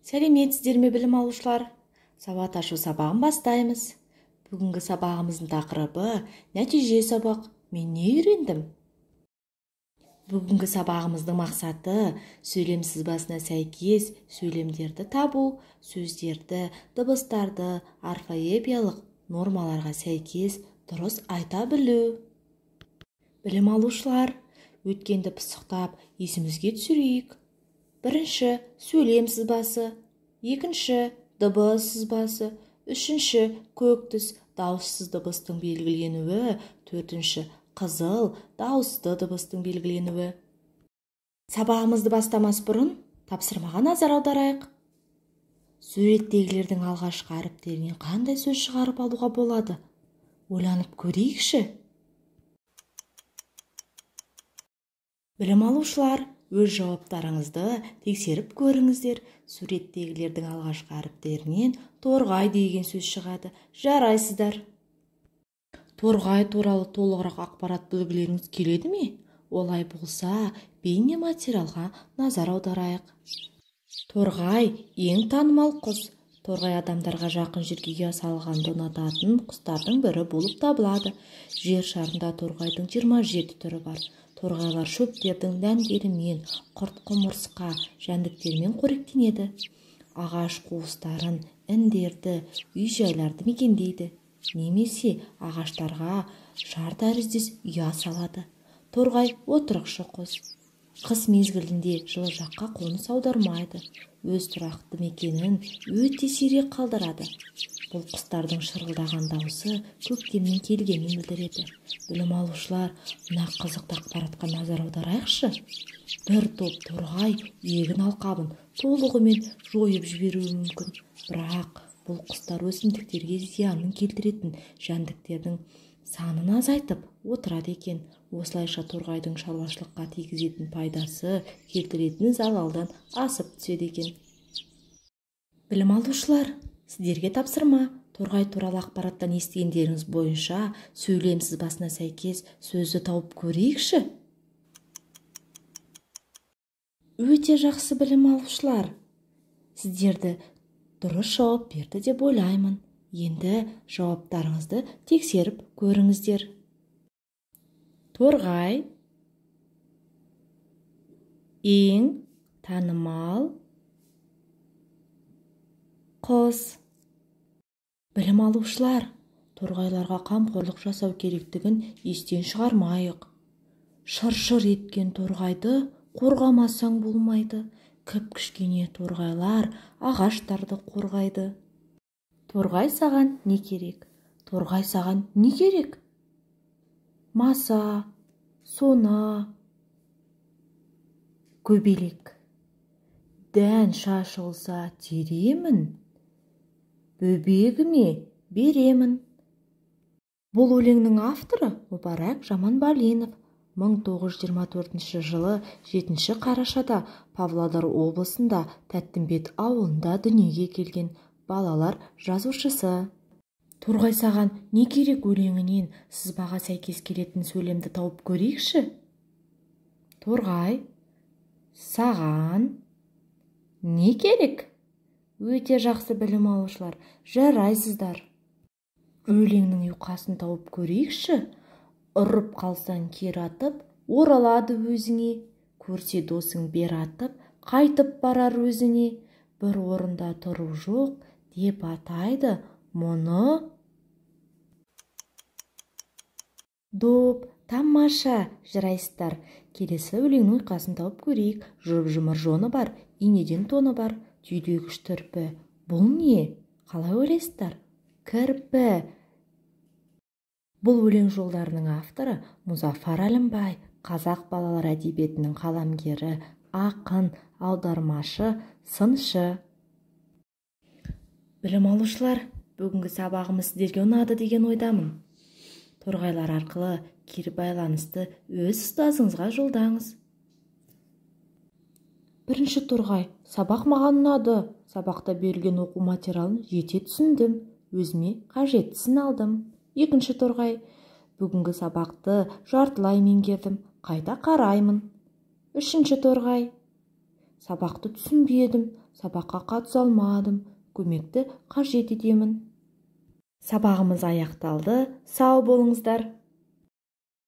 Сәлеметсіздер ме білім алушылар? Сауат ашу сабағын бастаймыз. Бүгінгі сабағымыздың тақырыбы нәтиже сабақ. Мен не үйрендім? Бүгінгі сабағымыздың мақсаты сөйлем сызбасына сәйкес сөйлемдерді табу, сөздерді, дыбыстарды орфоэпиялық нормаларға сәйкес дұрыс айта білу. Білім алушылар, өткенді пысықтап есімізге түсірейік. Бірінші сөйлем сызбасы, екінші дыбыс сызбасы, үшінші көк түс дауыссыз дыбыстың белгіленуі, төртінші қызыл дауысты дыбыстың белгіленуі. Сабағымызды бастамас бұрын тапсырмаға назар аударайық. Суреттегілердің алғашқы әріптерінен қандай сөз шығарып алуға болады? Ойланып көрейікші. Білім алушылар, өз жауаптарыңызды тексеріп көріңіздер. Суреттегілердің алғашқы әріптерінен торғай деген сөз шығады. Жарайсыздар. Торғай туралы толығырақ ақпарат білгілеріңіз келеді ме? Олай болса, бейне материалға назар аударайық. Торғай ең танымал құс. Торғай адамдарға жақын жерге ұя салғанды ұнататын құстардың бірі болып табылады. Жер шарында торғайдың 27 түрі бар. Торғайлар шөптердің дәндерімен, құрт-құмырсқа, жәндіктермен қоректенеді. Ағаш қуыстарын, індерді, үй-жайларды мекендейді. Немесе ағаштарға шар тәріздес ұя салады. Торғай отырықшы құс. Қыс мезгілінде жылы жаққа қоныс аудармайды. Өз тұрақты мекенін өте сирек қалдырады. Бұл құстардың шырылдаған дауысы көктемнен келгенін білдіреді. Білім алушылар, мына қызықты ақпаратқа назар аударайықшы. Бір топ торғай егін алқабын толығымен жойып жіберуі мүмкін. Бірақ бұл құстар өсімдіктерге зиянын келтіретін жәндіктердің санын азайтып отырады екен. Осылайша торғайдың шаруашылыққа тигізетін пайдасы келтіретін залалдан асып түседі екен. Білім алушылар, сіздерге тапсырма. Торғай туралы ақпараттан естігендеріңіз бойынша сөйлем сызбасына сәйкес сөзді тауып көрейікші. Өте жақсы білім алушылар. Сіздерді дұрыс жауап берді деп ойлаймын. Енді жауаптарыңызды тексеріп көріңіздер. Торғай ең танымал құс. Білім алушылар, торғайларға қамқорлық жасау керектігін естен шығармайық. Шыр-шыр еткен торғайды қорғамасаң болмайды. Кіп-кішкене торғайлар ағаштарды қорғайды. Торғай саған не керек? Торғай саған не керек? Маса, сона, көбелек. Дән шашылса теремін, бөбегіме беремін. Бұл өлеңнің авторы Мүбарак Жаманбалинов. 1924 жылы 7 қарашада Павлодар облысында Тәттімбет ауылында дүниеге келген балалар жазушысы. Торғай саған не керек өлеңінен сызбаға сәйкес келетін сөйлемді тауып көрейікші. Торғай саған не керек? Өте жақсы білім алушылар, жарайсыздар. Өлеңнің ұйқасын тауып көрейікші. Ұрып қалсаң кер атып, оралады өзіңе. Көрсе досың бер атып, қайтып барар өзіне. Бір орында тұру жоқ деп атайды мұны. Доп, тамаша, жарайсыздар. Келесі өлеңнің ұйқасын тауып көрейік. Жұп-жұмыр жоны бар, инеден тоны бар, түйдегіш түрпі. Бұл не? Қалай ойлайсыздар? Кірпі. Бұл өлең жолдарының авторы Мұзафар Әлімбай, қазақ балалар әдебиетінің қаламгері, ақын, аудармашы, сыншы. Білім алушылар, бүгінгі сабағымыз сіздерге ұнады деген ойдамын. Торғайлар арқылы кері байланысты өз ұстазыңызға жолдаңыз. Бірінші торғай, сабақ маған ұнады. Сабақта берілген оқу материалын жете түсіндім. Өзіме қажеттісін алдым. Екінші торғай, бүгінгі сабақты жартылай меңгердім, қайта қараймын. Үшінші торғай, сабақты түсінбедім, сабаққа қатыса алмадым. Көмекті қажет етемін. Сабағымыз аяқталды. Сау болыңыздар.